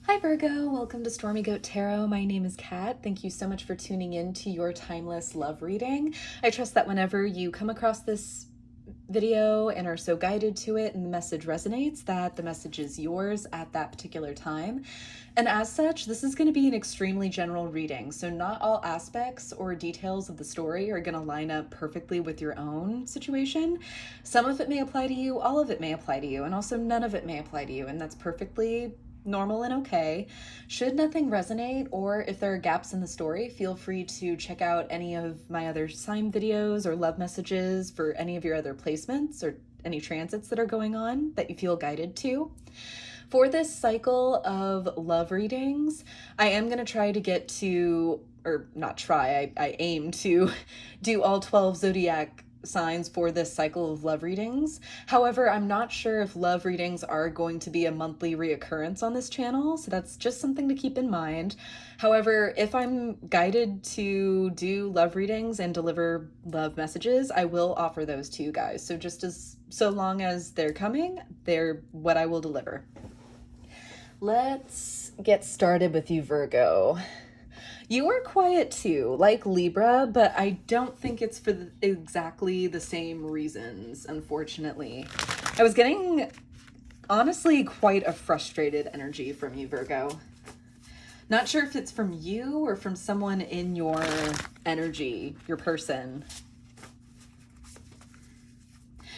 Hi Virgo, welcome to Stormy Goat Tarot. My name is Kat. Thank you so much for tuning in to your timeless love reading. I trust that whenever you come across this video and are so guided to it and the message resonates, that the message is yours at that particular time. And as such, this is going to be an extremely general reading, so not all aspects or details of the story are going to line up perfectly with your own situation. Some of it may apply to you, all of it may apply to you, and also none of it may apply to you, and that's perfectly normal and okay. Should nothing resonate, or if there are gaps in the story, feel free to check out any of my other sign videos or love messages for any of your other placements or any transits that are going on that you feel guided to. For this cycle of love readings, I am going to try to get to, or not try, I aim to do all 12 zodiac signs for this cycle of love readings. However, I'm not sure if love readings are going to be a monthly reoccurrence on this channel, so that's just something to keep in mind. However, if I'm guided to do love readings and deliver love messages, I will offer those to you guys. So so long as they're coming, they're what I will deliver. Let's get started with you, Virgo. You are quiet too, like Libra, but I don't think it's for exactly the same reasons, unfortunately. I was getting, honestly, quite a frustrated energy from you, Virgo. Not sure if it's from you or from someone in your energy, your person.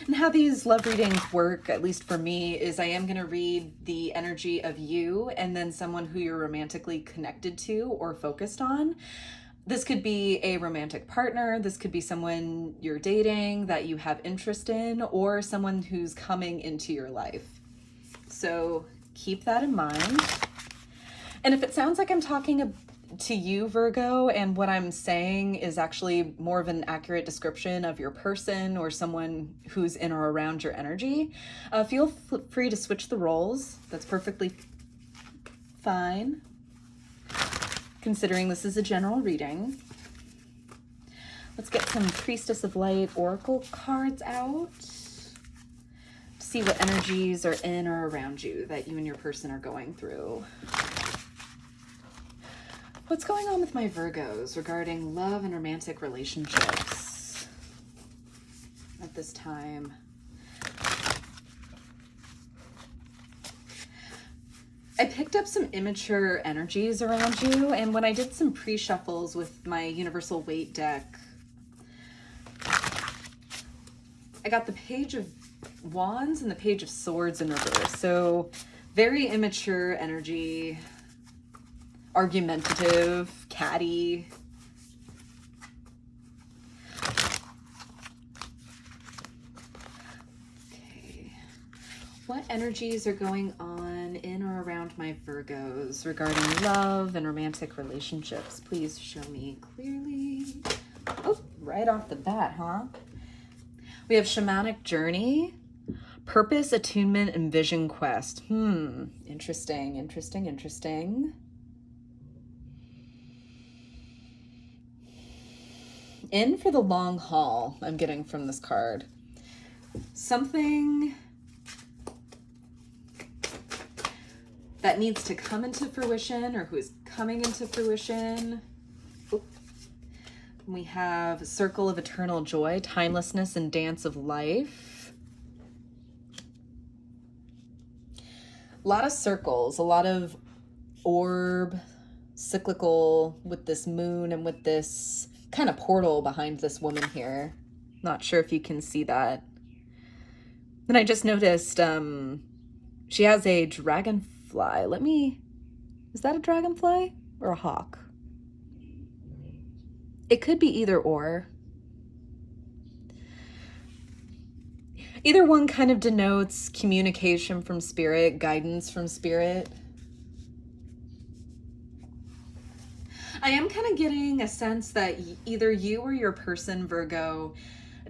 And how these love readings work, at least for me, is I am going to read the energy of you and then someone who you're romantically connected to or focused on. This could be a romantic partner, this could be someone you're dating that you have interest in, or someone who's coming into your life. So keep that in mind. And if it sounds like I'm talking to you, Virgo, and what I'm saying is actually more of an accurate description of your person or someone who's in or around your energy, feel free to switch the roles. That's perfectly fine, considering this is a general reading. Let's get some Priestess of Light Oracle cards out to see what energies are in or around you that you and your person are going through. What's going on with my Virgos regarding love and romantic relationships at this time? I picked up some immature energies around you, and when I did some pre-shuffles with my Universal Weight deck, I got the Page of Wands and the Page of Swords in reverse. So very immature energy, argumentative, catty. Okay. What energies are going on in or around my Virgos regarding love and romantic relationships? Please show me clearly. Oh, right off the bat, huh? We have Shamanic Journey, Purpose, Attunement, and Vision Quest. Interesting, interesting, interesting. In for the long haul, I'm getting from this card. Something that needs to come into fruition or who is coming into fruition. We have Circle of Eternal Joy, Timelessness and Dance of Life. A lot of circles, a lot of orb, cyclical with this moon and with this kind of portal behind this woman here. Not sure if you can see that. Then I just noticed she has a dragonfly. Is that a dragonfly or a hawk? It could be either or. Either one kind of denotes communication from spirit, guidance from spirit. I am kind of getting a sense that either you or your person, Virgo,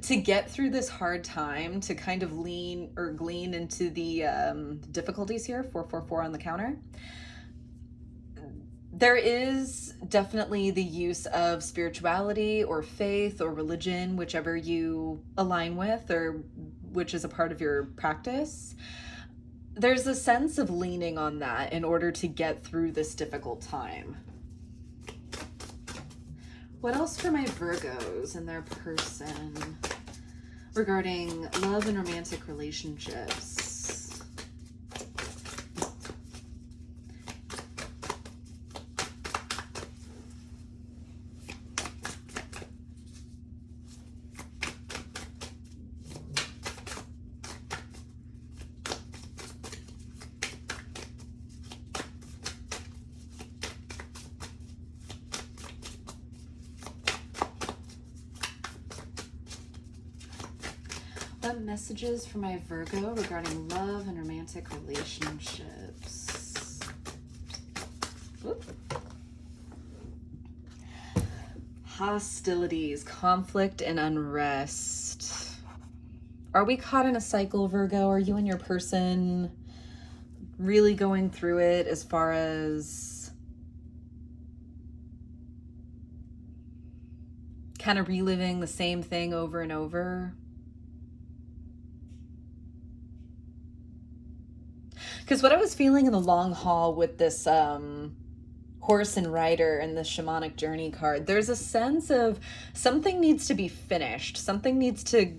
to get through this hard time, to kind of lean or glean into the difficulties here, 444 on the counter. There is definitely the use of spirituality or faith or religion, whichever you align with or which is a part of your practice. there's a sense of leaning on that in order to get through this difficult time. What else for my Virgos and their person regarding love and romantic relationships? What messages for my Virgo regarding love and romantic relationships? Oop. Hostilities, conflict, and unrest. Are we caught in a cycle, Virgo? Are you and your person really going through it as far as kind of reliving the same thing over and over? Because what I was feeling in the long haul with this horse and rider and the shamanic journey card, there's a sense of something needs to be finished. Something needs to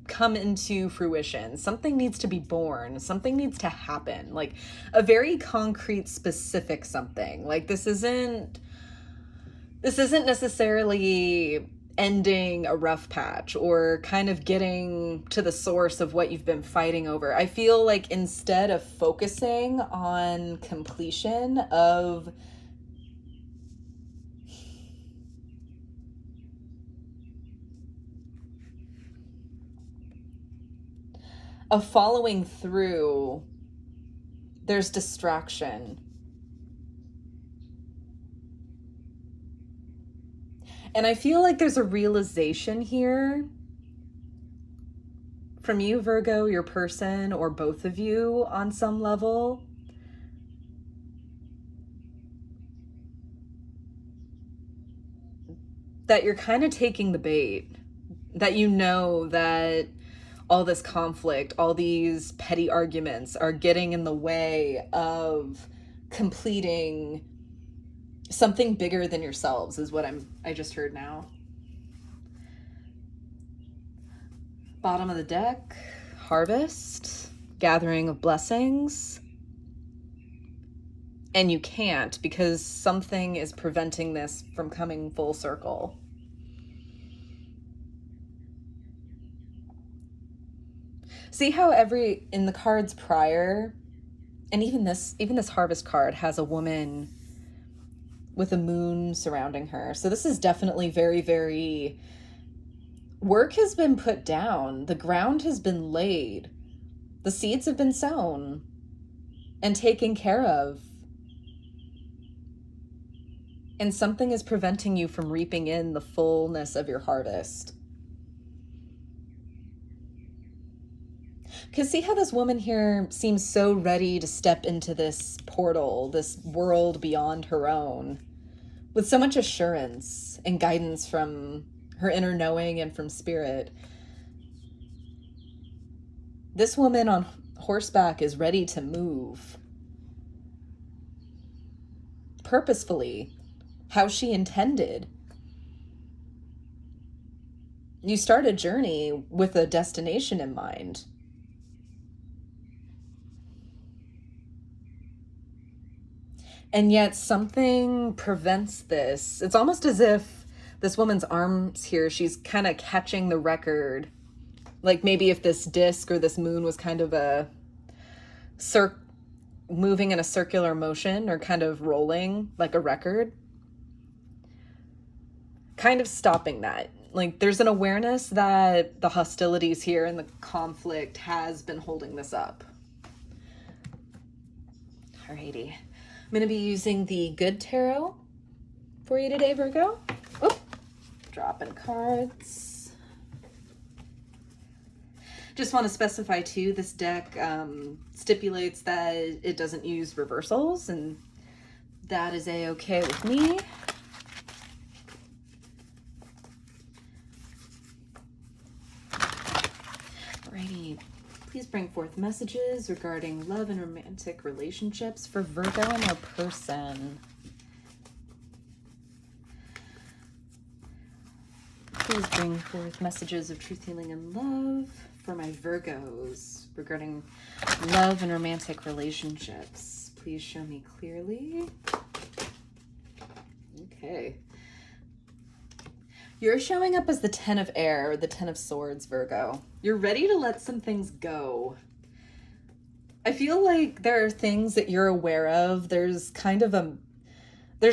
come into fruition. Something needs to be born. Something needs to happen. Like a very concrete, specific something. Like this isn't necessarily ending a rough patch or kind of getting to the source of what you've been fighting over. I feel like instead of focusing on completion of following through, there's distraction. And I feel like there's a realization here from you, Virgo, your person, or both of you on some level, that you're kind of taking the bait, that you know that all this conflict, all these petty arguments are getting in the way of completing something bigger than yourselves, is what I just heard now. Bottom of the deck, harvest, gathering of blessings. And you can't because something is preventing this from coming full circle. See how in the cards prior, and even this harvest card has a woman with a moon surrounding her. So this is definitely very, very, work has been put down. The ground has been laid. The seeds have been sown and taken care of. And something is preventing you from reaping in the fullness of your harvest. Because see how this woman here seems so ready to step into this portal, this world beyond her own, with so much assurance and guidance from her inner knowing and from spirit. This woman on horseback is ready to move purposefully, how she intended. You start a journey with a destination in mind. And yet something prevents this. It's almost as if this woman's arms here, she's kind of catching the record. Like maybe if this disc or this moon was kind of moving in a circular motion or kind of rolling like a record. Kind of stopping that. Like there's an awareness that the hostilities here and the conflict has been holding this up. Alrighty. I'm going to be using the Good Tarot for you today, Virgo. Oh, dropping cards. Just want to specify too, this deck stipulates that it doesn't use reversals, and that is a-okay with me. Alrighty, please bring forth messages regarding love and romantic relationships for Virgo and their person. Please bring forth messages of truth, healing, and love for my Virgos regarding love and romantic relationships. Please show me clearly. Okay. You're showing up as the 10 of air, or the 10 of swords, Virgo. You're ready to let some things go. I feel like there are things that you're aware of. There's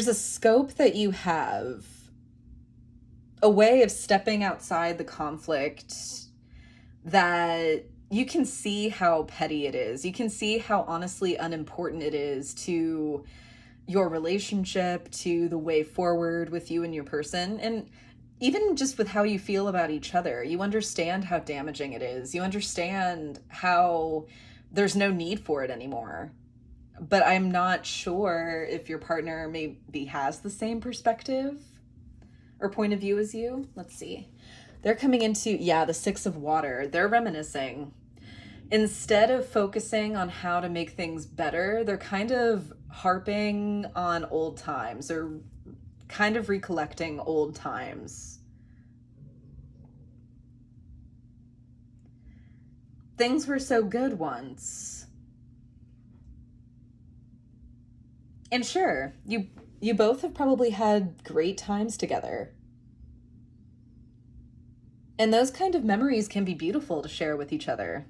a scope that you have, a way of stepping outside the conflict that you can see how petty it is. You can see how honestly unimportant it is to your relationship, to the way forward with you and your person, and even just with how you feel about each other. You understand how damaging it is. You understand how there's no need for it anymore. But I'm not sure if your partner maybe has the same perspective or point of view as you. Let's see. They're coming into, the 6 of water. They're reminiscing. Instead of focusing on how to make things better, they're kind of harping on old times, or kind of recollecting old times. Things were so good once. And sure, you both have probably had great times together. And those kind of memories can be beautiful to share with each other.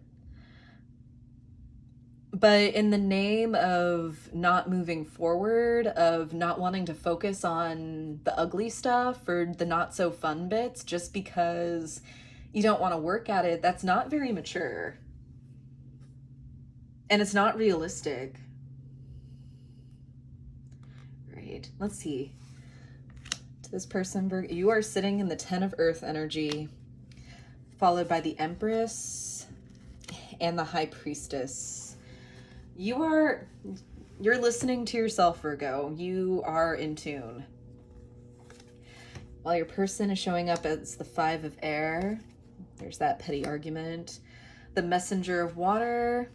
But in the name of not moving forward, of not wanting to focus on the ugly stuff or the not so fun bits just because you don't want to work at it, that's not very mature. And it's not realistic. Right, let's see. To this person, you are sitting in the 10 of earth energy, followed by the Empress and the High Priestess. You're listening to yourself, Virgo. You are in tune. While your person is showing up as the 5 of air, there's that petty argument, the Messenger of water,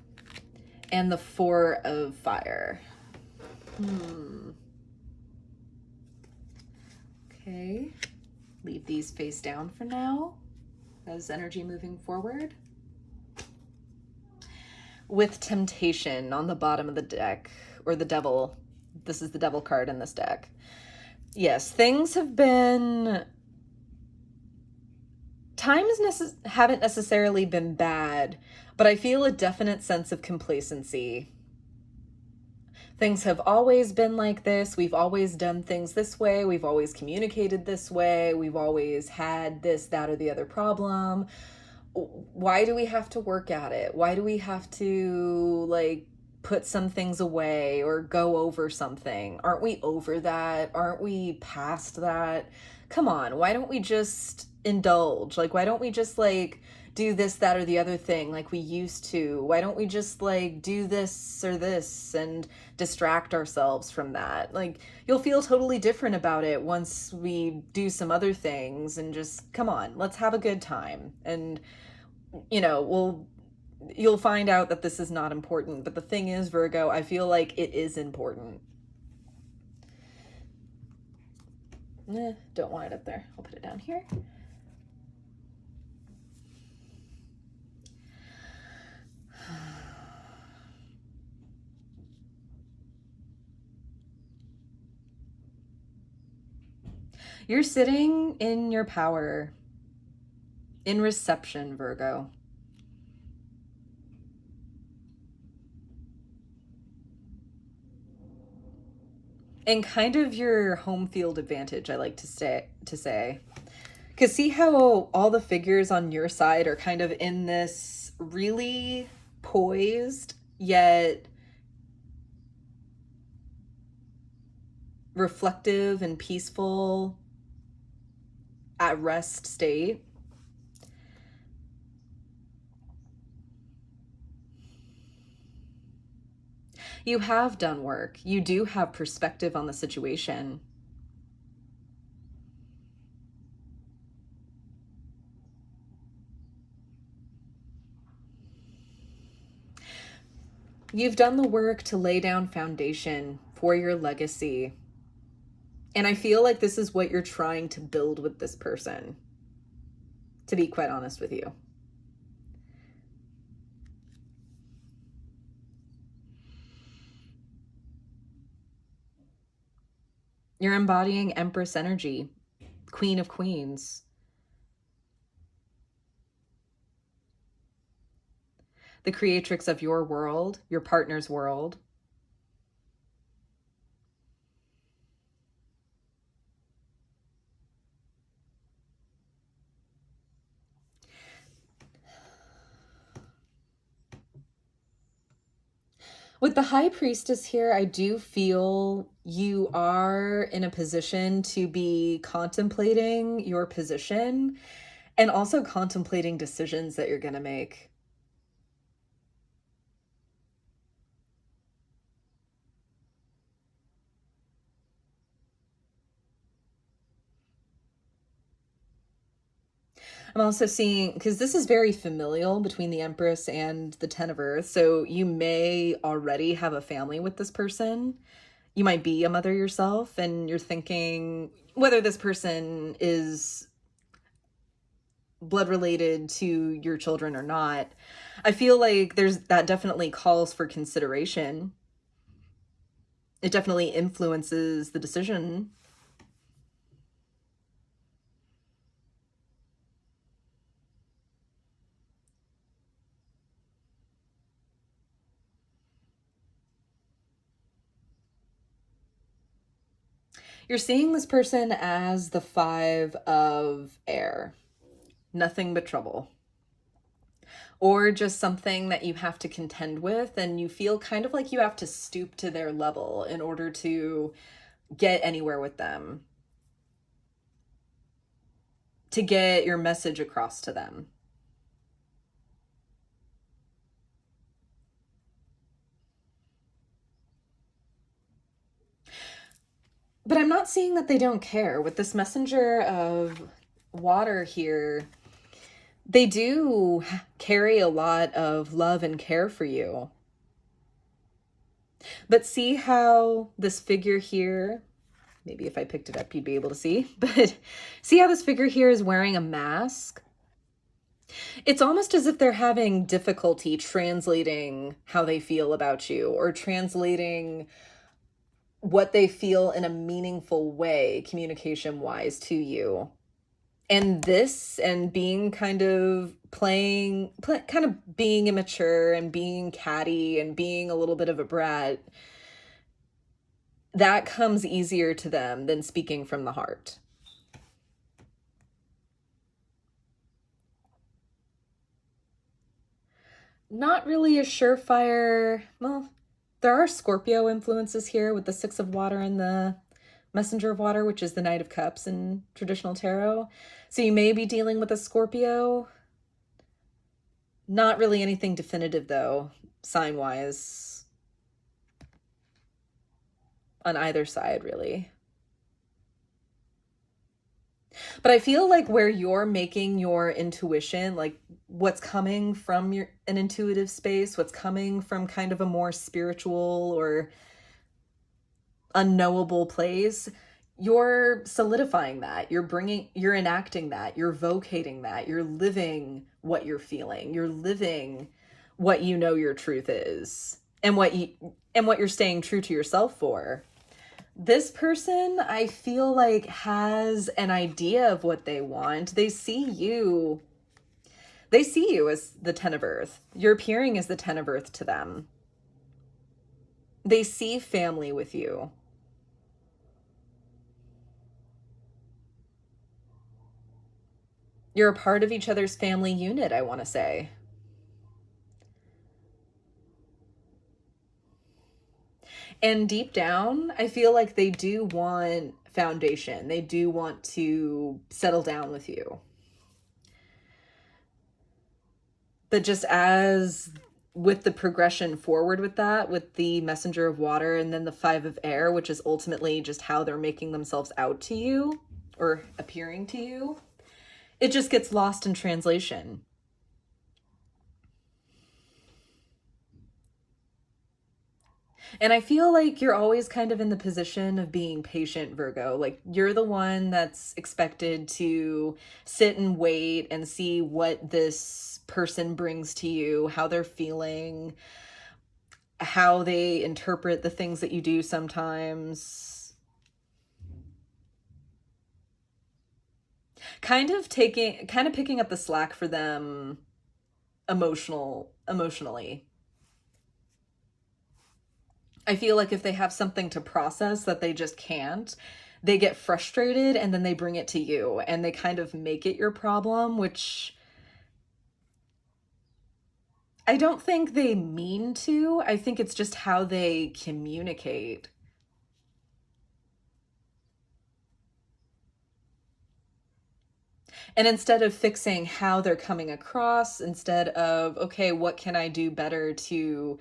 and the 4 of fire. Okay. Leave these face down for now. As energy moving forward. With temptation on the bottom of the deck, or the devil. This is the devil card in this deck. Yes, things have been... Times haven't necessarily been bad, but I feel a definite sense of complacency. Things have always been like this. We've always done things this way. We've always communicated this way. We've always had this, that, or the other problem. Why do we have to work at it? Why do we have to put some things away or go over something? Aren't we over that? Aren't we past that? Come on, why don't we just indulge? Why don't we just do this, that, or the other thing like we used to? Why don't we just do this or this and distract ourselves from that? You'll feel totally different about it once we do some other things, and just come on, let's have a good time. And you'll find out that this is not important. But the thing is, Virgo, I feel like it is important. Don't want it up there. I'll put it down here. You're sitting in your power, in reception, Virgo. And kind of your home field advantage, I like to say. Because see how all the figures on your side are kind of in this really poised, yet reflective and peaceful, at rest state. You have done work. You do have perspective on the situation. You've done the work to lay down foundation for your legacy. And I feel like this is what you're trying to build with this person, to be quite honest with you. You're embodying Empress energy, Queen of Queens. The creatrix of your world, your partner's world. With the High Priestess here, I do feel you are in a position to be contemplating your position and also contemplating decisions that you're going to make. I'm also seeing, because this is very familial between the Empress and the Ten of Earth, so you may already have a family with this person. You might be a mother yourself, and you're thinking whether this person is blood related to your children or not. I feel like that definitely calls for consideration. It definitely influences the decision. You're seeing this person as the Five of Air. Nothing but trouble. Or just something that you have to contend with, and you feel kind of like you have to stoop to their level in order to get anywhere with them, to get your message across to them. But I'm not seeing that they don't care. With this messenger of water here, they do carry a lot of love and care for you. But see how this figure here, maybe if I picked it up, you'd be able to see, but see how this figure here is wearing a mask? It's almost as if they're having difficulty translating how they feel about you, or translating what they feel in a meaningful way, communication wise, to you. And this, and being kind of kind of being immature and being catty and being a little bit of a brat, that comes easier to them than speaking from the heart. Not really a surefire, well, there are Scorpio influences here with the Six of Water and the Messenger of Water, which is the Knight of Cups in traditional tarot. So you may be dealing with a Scorpio. Not really anything definitive, though, sign-wise, on either side, really. But I feel like where you're making your intuition, like what's coming from an intuitive space, what's coming from kind of a more spiritual or unknowable place, you're solidifying that. You're enacting that. You're vocating that. You're living what you're feeling. You're living what you know your truth is, and what you're staying true to yourself for. This person, I feel like, has an idea of what they want. They see you as the Ten of Earth. You're appearing as the Ten of Earth to them. They see family with you. You're a part of each other's family unit, I want to say. And deep down, I feel like they do want foundation. They do want to settle down with you. But just as with the progression forward with that, with the Messenger of Water and then the Five of Air, which is ultimately just how they're making themselves out to you or appearing to you, it just gets lost in translation. And I feel like you're always kind of in the position of being patient, Virgo. Like you're the one that's expected to sit and wait and see what this person brings to you, how they're feeling, how they interpret the things that you do sometimes. Kind of picking up the slack for them emotionally. I feel like if they have something to process that they just can't, they get frustrated and then they bring it to you and they kind of make it your problem, which I don't think they mean to. I think it's just how they communicate. And instead of fixing how they're coming across, instead of, okay, what can I do better to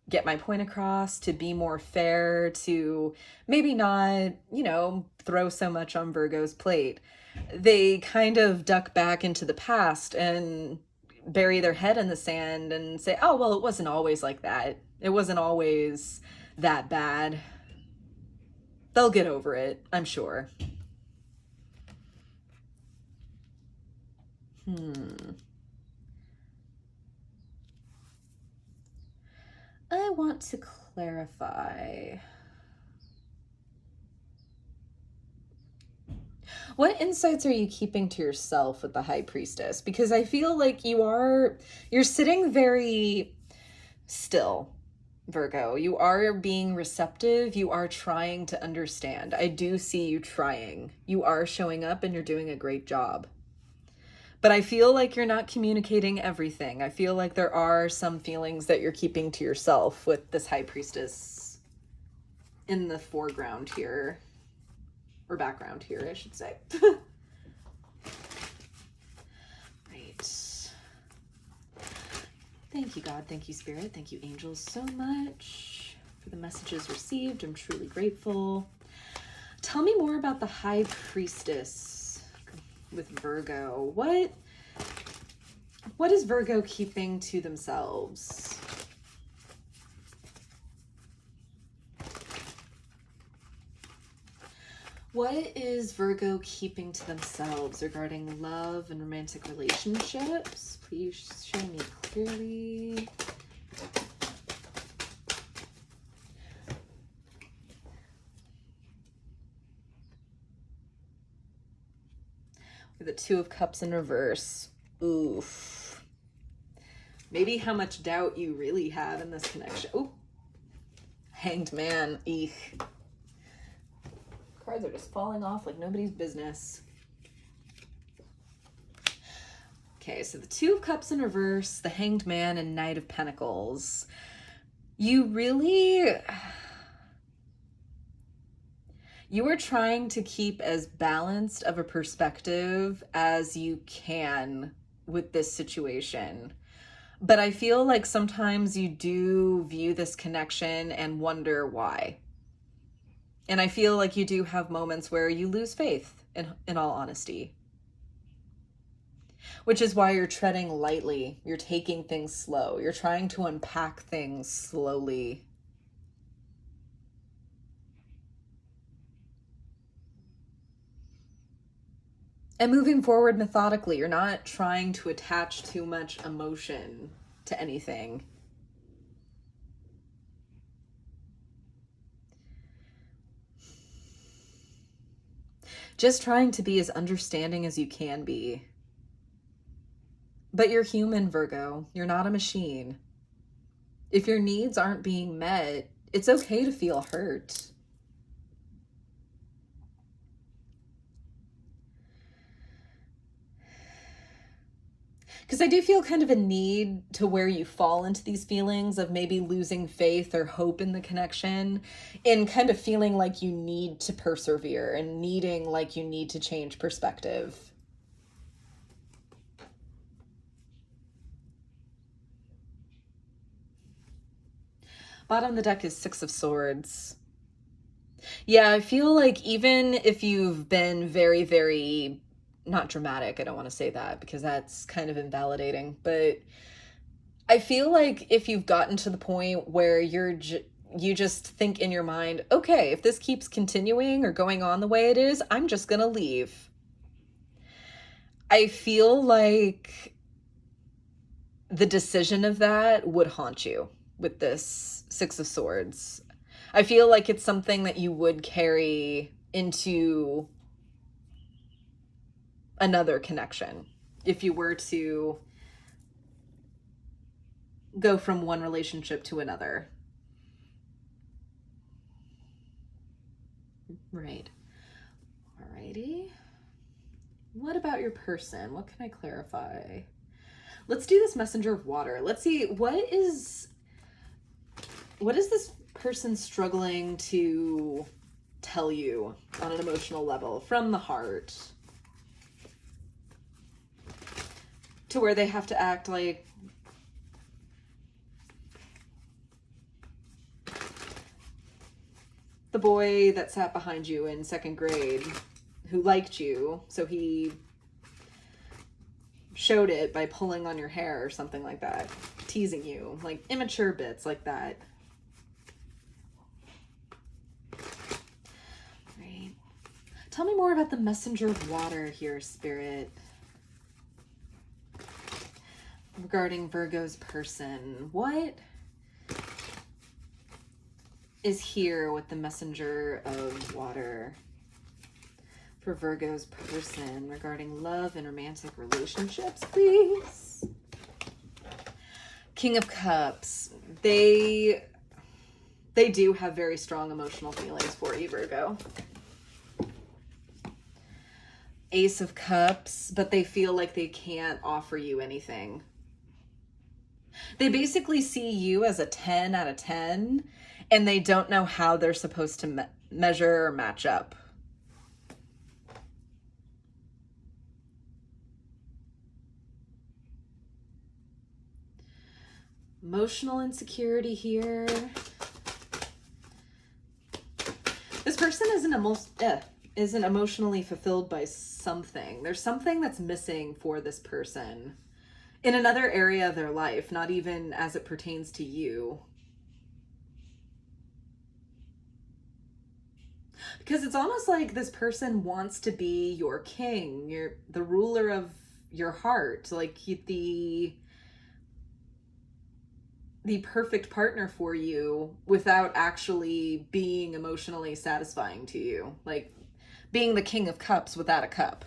get my point across, to be more fair, to maybe not, throw so much on Virgo's plate, they kind of duck back into the past and bury their head in the sand and say, oh, well, it wasn't always like that. It wasn't always that bad. They'll get over it, I'm sure. I want to clarify. What insights are you keeping to yourself with the High Priestess? Because I feel like you're sitting very still, Virgo. You are being receptive. You are trying to understand. I do see you trying. You are showing up and you're doing a great job. But I feel like you're not communicating everything. I feel like there are some feelings that you're keeping to yourself with this High Priestess in the foreground here. Or background here, I should say. Right. Thank you, God. Thank you, Spirit. Thank you, angels, so much for the messages received. I'm truly grateful. Tell me more about the High Priestess with Virgo. What is Virgo keeping to themselves? What is Virgo keeping to themselves regarding love and romantic relationships? Please show me clearly. The Two of Cups in reverse. Oof. Maybe how much doubt you really have in this connection. Oh, Hanged Man. Eek. Cards are just falling off like nobody's business. Okay, so the Two of Cups in reverse, the Hanged Man, and Knight of Pentacles. You are trying to keep as balanced of a perspective as you can with this situation. But I feel like sometimes you do view this connection and wonder why. And I feel like you do have moments where you lose faith, in all honesty. Which is why you're treading lightly. You're taking things slow. You're trying to unpack things slowly. And moving forward methodically. You're not trying to attach too much emotion to anything. Just trying to be as understanding as you can be. But you're human, Virgo. You're not a machine. If your needs aren't being met, it's okay to feel hurt. Because I do feel kind of a need to where you fall into these feelings of maybe losing faith or hope in the connection, and kind of feeling like you need to persevere and needing like you need to change perspective. Bottom of the deck is Six of Swords. Yeah, I feel like even if you've been very, very, not dramatic, I don't want to say that because that's kind of invalidating, but I feel like if you've gotten to the point where you just think in your mind, okay, if this keeps continuing or going on the way it is, I'm just gonna leave. I feel like the decision of that would haunt you with this Six of Swords. I feel like it's something that you would carry into another connection if you were to go from one relationship to another. Right. Alrighty. What about your person? What can I clarify? Let's do this Messenger of Water. Let's see, what is this person struggling to tell you on an emotional level from the heart to where they have to act like the boy that sat behind you in second grade who liked you, so he showed it by pulling on your hair or something like that, teasing you, like immature bits like that. Right. Tell me more about the Messenger of Water here, Spirit, regarding Virgo's person. What is here with the Messenger of Water for Virgo's person regarding love and romantic relationships, please? King of Cups. They do have very strong emotional feelings for you, Virgo. Ace of Cups, but they feel like they can't offer you anything. They basically see you as a 10 out of 10, and they don't know how they're supposed to measure or match up. Emotional insecurity here. This person isn't emotionally fulfilled by something. There's something that's missing for this person in another area of their life, not even as it pertains to you. Because it's almost like this person wants to be your king, the ruler of your heart, like the perfect partner for you without actually being emotionally satisfying to you. Like being the King of Cups without a cup.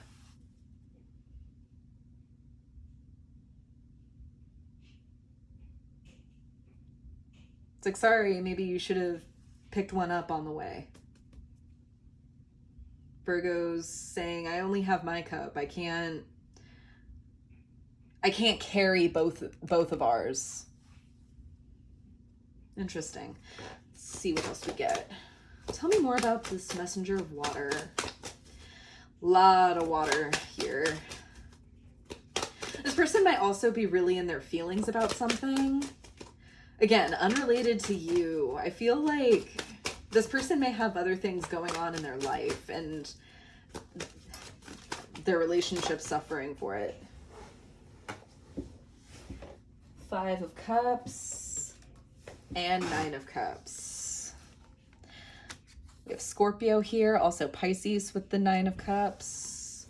It's like, sorry, maybe you should have picked one up on the way. Virgo's saying, I only have my cup. I can't carry both of ours. Interesting. Let's see what else we get. Tell me more about this Messenger of Water. Lot of water here. This person might also be really in their feelings about something. Again, unrelated to you. I feel like this person may have other things going on in their life and their relationship suffering for it. 5 of Cups and 9 of Cups. We have Scorpio here, also Pisces with the 9 of Cups.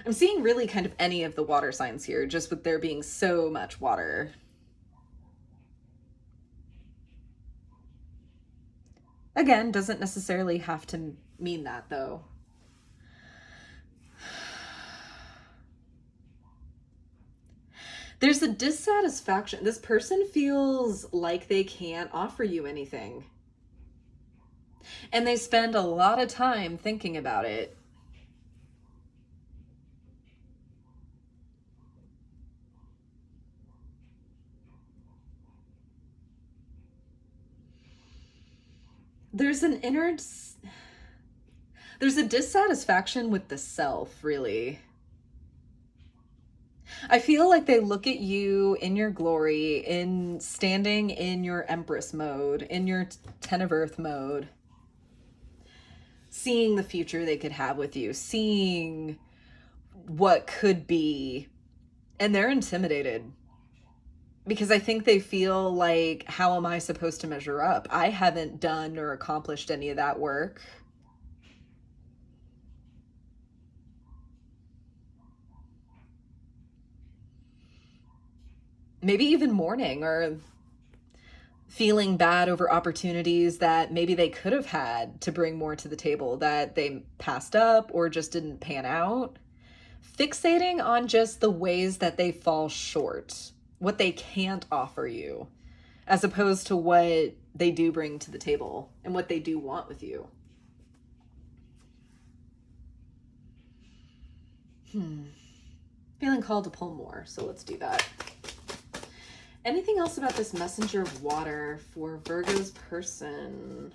I'm seeing really kind of any of the water signs here, just with there being so much water. Again, doesn't necessarily have to mean that, though. There's a dissatisfaction. This person feels like they can't offer you anything. And they spend a lot of time thinking about it. There's a dissatisfaction with the self, really. I feel like they look at you in your glory, in standing in your Empress mode, in your Ten of Earth mode, seeing the future they could have with you, seeing what could be, and they're intimidated. Because I think they feel like, how am I supposed to measure up? I haven't done or accomplished any of that work. Maybe even mourning or feeling bad over opportunities that maybe they could have had to bring more to the table that they passed up or just didn't pan out. Fixating on just the ways that they fall short, what they can't offer you, as opposed to what they do bring to the table and what they do want with you. Feeling called to pull more, so let's do that. Anything else about this messenger of water for Virgo's person?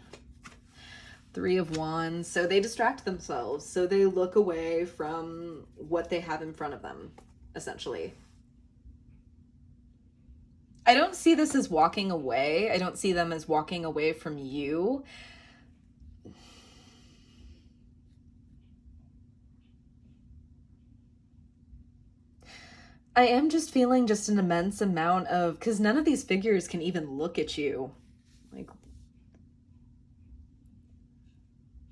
3 of Wands. So they distract themselves. So they look away from what they have in front of them, essentially. I don't see this as walking away. I don't see them as walking away from you. I am just feeling just an immense amount of, because none of these figures can even look at you. Like,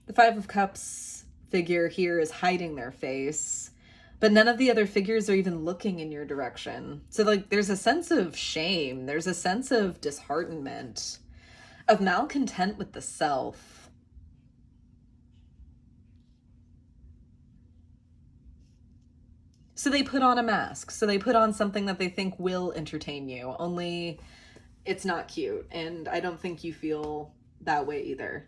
the 5 of Cups figure here is hiding their face, but none of the other figures are even looking in your direction. So like, there's a sense of shame. There's a sense of disheartenment, of malcontent with the self. So they put on a mask. So they put on something that they think will entertain you, only it's not cute. And I don't think you feel that way either.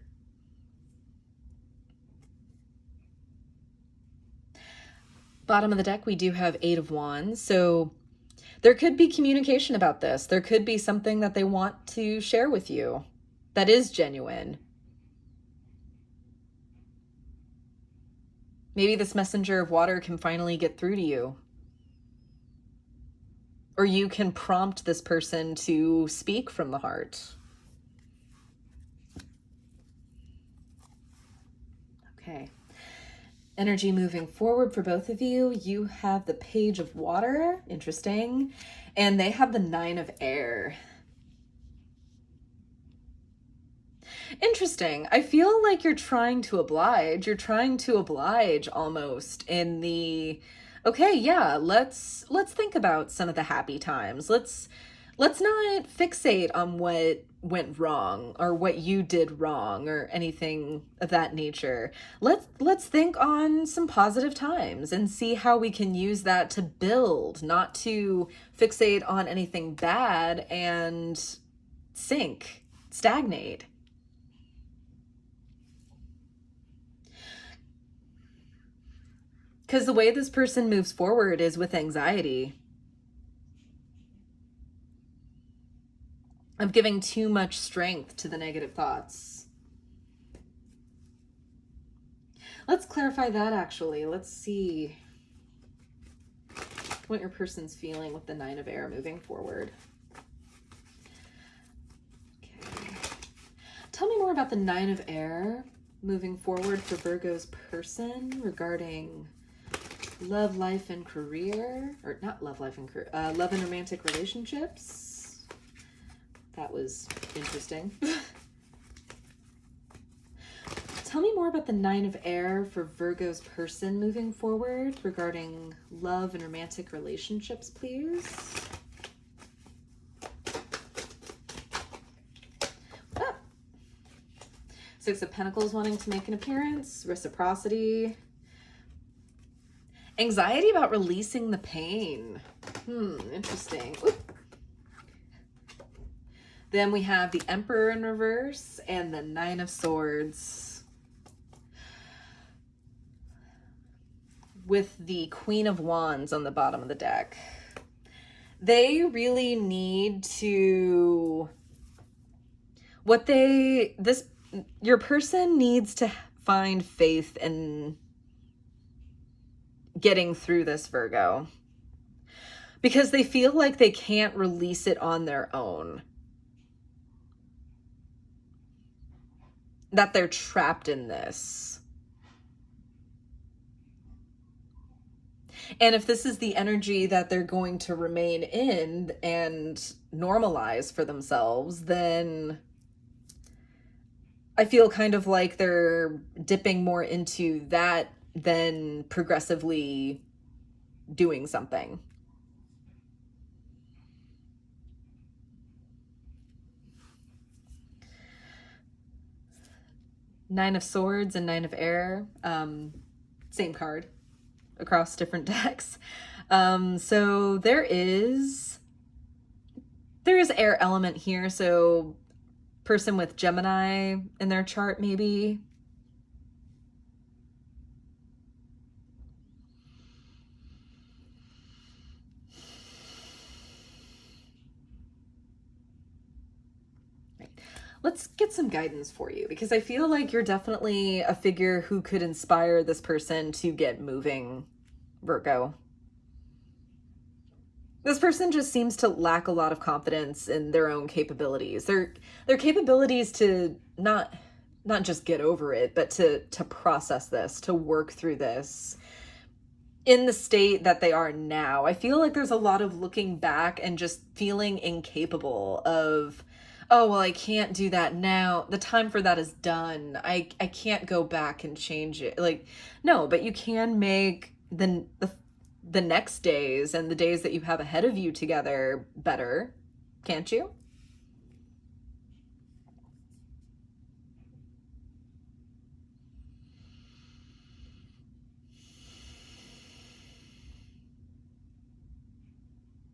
Bottom of the deck, we do have 8 of Wands. So there could be communication about this. There could be something that they want to share with you that is genuine. Maybe this messenger of water can finally get through to you. Or you can prompt this person to speak from the heart. Okay. Energy moving forward for both of you. You have the Page of Water. Interesting. And they have the 9 of Air. Interesting. I feel like you're trying to oblige. You're trying to oblige almost in the, okay, yeah, let's think about some of the happy times. Let's not fixate on what went wrong or what you did wrong or anything of that nature. Let's think on some positive times and see how we can use that to build, not to fixate on anything bad and stagnate. Because the way this person moves forward is with anxiety of giving too much strength to the negative thoughts. Let's clarify that actually. Let's see what your person's feeling with the 9 of Air moving forward. Okay. Tell me more about the 9 of Air moving forward for Virgo's person regarding love, life, and career, or not love, life, and career, love and romantic relationships. That was interesting. Tell me more about the 9 of Air for Virgo's person moving forward regarding love and romantic relationships, please. 6 of Pentacles wanting to make an appearance, reciprocity. Anxiety about releasing the pain. Interesting. Oop. Then we have the Emperor in reverse and the 9 of Swords. With the Queen of Wands on the bottom of the deck. They really need to... Your person needs to find faith in getting through this, Virgo, because they feel like they can't release it on their own, that they're trapped in this. And if this is the energy that they're going to remain in and normalize for themselves, then I feel kind of like they're dipping more into that than progressively doing something. Nine of Swords and Nine of Air, same card across different decks. So there is air element here. So person with Gemini in their chart, maybe. Let's get some guidance for you, because I feel like you're definitely a figure who could inspire this person to get moving, Virgo. This person just seems to lack a lot of confidence in their own capabilities. Their capabilities to not just get over it, but to process this, to work through this in the state that they are now. I feel like there's a lot of looking back and just feeling incapable of, oh, well, I can't do that now. The time for that is done. I can't go back and change it. Like, no, but you can make the next days and the days that you have ahead of you together better, can't you?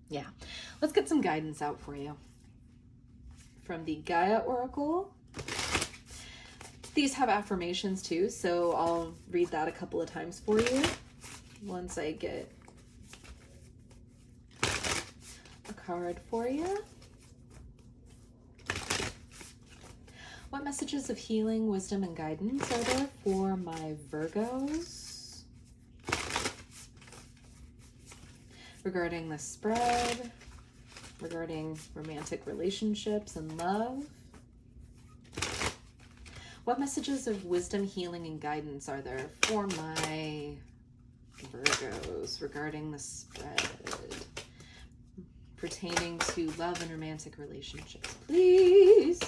Yeah. Let's get some guidance out for you from the Gaia Oracle. These have affirmations too, so I'll read that a couple of times for you once I get a card for you. What messages of healing, wisdom, and guidance are there for my Virgos regarding the spread, regarding romantic relationships and love? What messages of wisdom, healing, and guidance are there for my Virgos regarding the spread pertaining to love and romantic relationships, please?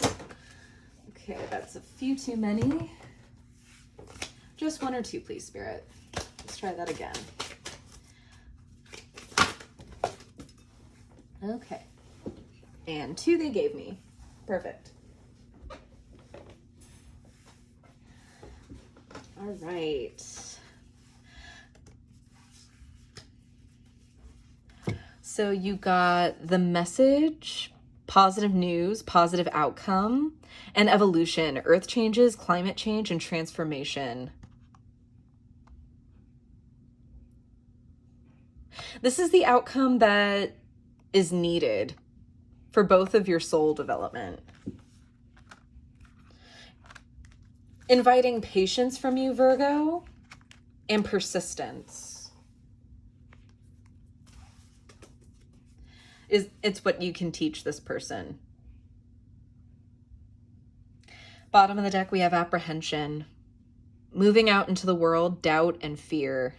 Okay, that's a few too many. Just one or two, please, Spirit. Let's try that again. Okay. And two they gave me. Perfect. All right. So you got the message, positive news, positive outcome, and evolution, earth changes, climate change, and transformation. This is the outcome that is needed for both of your soul development. Inviting patience from you, Virgo, and persistence. It's what you can teach this person. Bottom of the deck, we have apprehension. Moving out into the world, doubt and fear.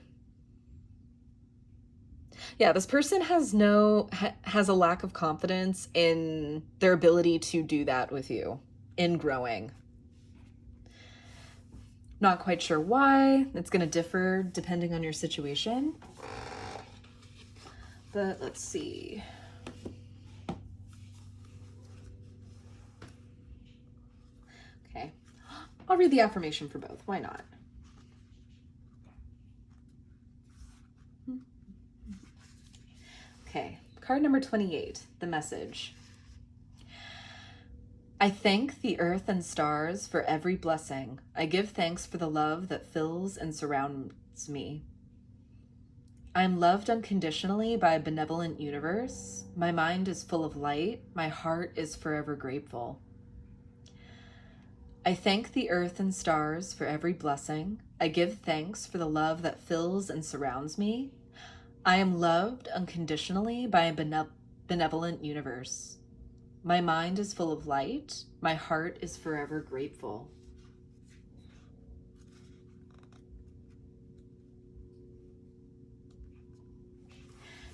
Yeah, this person has a lack of confidence in their ability to do that with you, in growing. Not quite sure why. It's going to differ depending on your situation. But let's see. Okay. I'll read the affirmation for both. Why not? Okay. Card number 28, the message. I thank the earth and stars for every blessing. I give thanks for the love that fills and surrounds me. I am loved unconditionally by a benevolent universe. My mind is full of light. My heart is forever grateful. I thank the earth and stars for every blessing. I give thanks for the love that fills and surrounds me. I am loved unconditionally by a benevolent universe. My mind is full of light. My heart is forever grateful.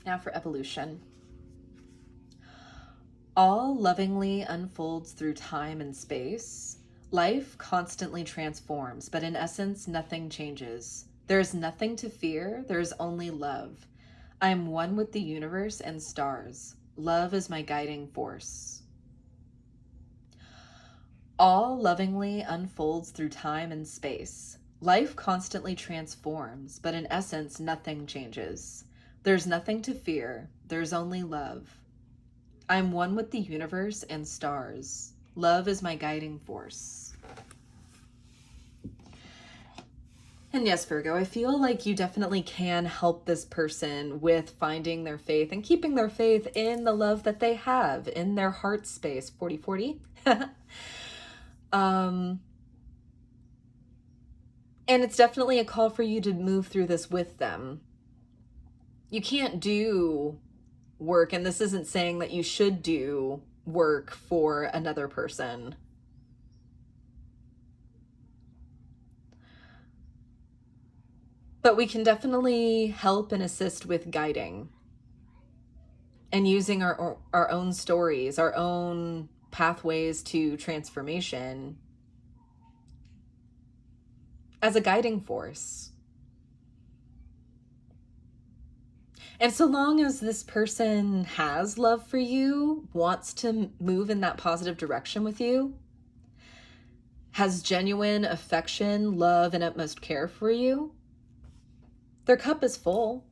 Now for evolution. All lovingly unfolds through time and space. Life constantly transforms, but in essence, nothing changes. There is nothing to fear, there is only love. I am one with the universe and stars. Love is my guiding force. All lovingly unfolds through time and space. Life constantly transforms, but in essence, nothing changes. There's nothing to fear, there's only love. I'm one with the universe and stars. Love is my guiding force. And yes, Virgo, I feel like you definitely can help this person with finding their faith and keeping their faith in the love that they have in their heart space. 40-40. And it's definitely a call for you to move through this with them. You can't do work, and this isn't saying that you should do work for another person. But we can definitely help and assist with guiding and using our own stories, our own pathways to transformation as a guiding force. And so long as this person has love for you, wants to move in that positive direction with you, has genuine affection, love, and utmost care for you, their cup is full.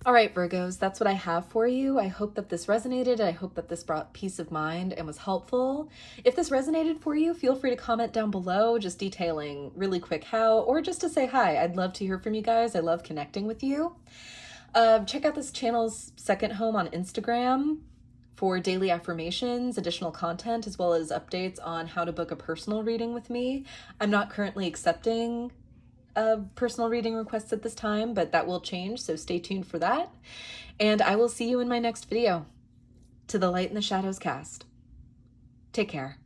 All right, Virgos, that's what I have for you. I hope that this resonated. I hope that this brought peace of mind and was helpful. If this resonated for you, feel free to comment down below, just detailing really quick how, or just to say hi. I'd love to hear from you guys. I love connecting with you. Check out this channel's second home on Instagram for daily affirmations, additional content, as well as updates on how to book a personal reading with me. I'm not currently accepting personal reading requests at this time, but that will change, so stay tuned for that. And I will see you in my next video. To the Light and the Shadows cast. Take care.